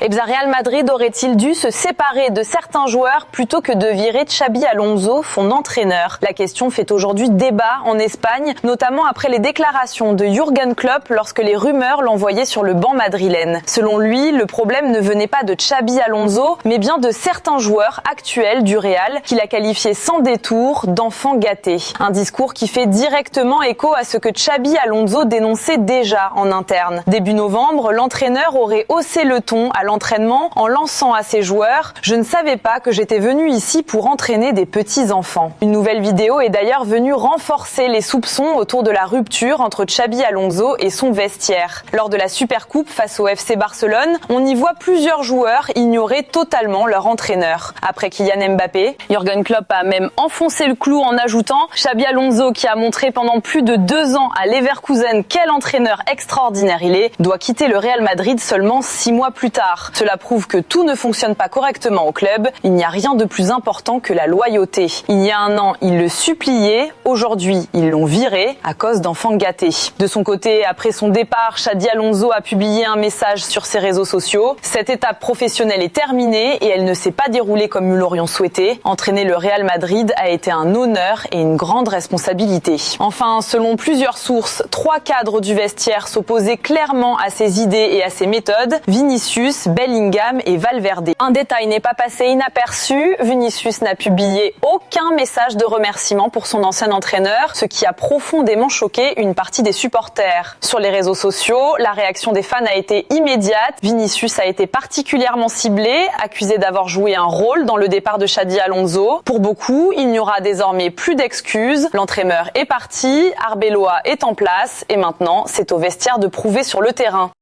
Et bien, Real Madrid aurait-il dû se séparer de certains joueurs plutôt que de virer Xabi Alonso, son entraîneur? La question fait aujourd'hui débat en Espagne, notamment après les déclarations de Jürgen Klopp lorsque les rumeurs l'envoyaient sur le banc madrilène. Selon lui, le problème ne venait pas de Xabi Alonso, mais bien de certains joueurs actuels du Real qu'il a qualifiés sans détour d'enfants gâtés. Un discours qui fait directement écho à ce que Xabi Alonso dénonçait déjà en interne. Début novembre, l'entraîneur aurait haussé le ton à l'entraînement en lançant à ses joueurs « Je ne savais pas que j'étais venu ici pour entraîner des petits-enfants ». Une nouvelle vidéo est d'ailleurs venue renforcer les soupçons autour de la rupture entre Xabi Alonso et son vestiaire. Lors de la Supercoupe face au FC Barcelone, on y voit plusieurs joueurs ignorer totalement leur entraîneur. Après Kylian Mbappé, Jürgen Klopp a même enfoncé le clou en ajoutant « Xabi Alonso, qui a montré pendant plus de 2 ans à Leverkusen quel entraîneur extraordinaire il est, doit quitter le Real Madrid seulement 6 mois plus tard. Cela prouve que tout ne fonctionne pas correctement au club. Il n'y a rien de plus important que la loyauté. Il y a un an, ils le suppliaient. Aujourd'hui, ils l'ont viré à cause d'enfants gâtés. De son côté, après son départ, Xabi Alonso a publié un message sur ses réseaux sociaux. Cette étape professionnelle est terminée et elle ne s'est pas déroulée comme nous l'aurions souhaité. Entraîner le Real Madrid a été un honneur et une grande responsabilité. Enfin, selon plusieurs sources, 3 cadres du vestiaire s'opposaient clairement à ses idées et à ses méthodes, Vinicius, Bellingham et Valverde. Un détail n'est pas passé inaperçu, Vinicius n'a publié aucun message de remerciement pour son ancien entraîneur, ce qui a profondément choqué une partie des supporters. Sur les réseaux sociaux, la réaction des fans a été immédiate. Vinicius a été particulièrement ciblé, accusé d'avoir joué un rôle dans le départ de Xabi Alonso. Pour beaucoup, il n'y aura désormais plus d'excuses. L'entraîneur est parti, Arbeloa est en place et maintenant, c'est au vestiaire de prouver sur le terrain.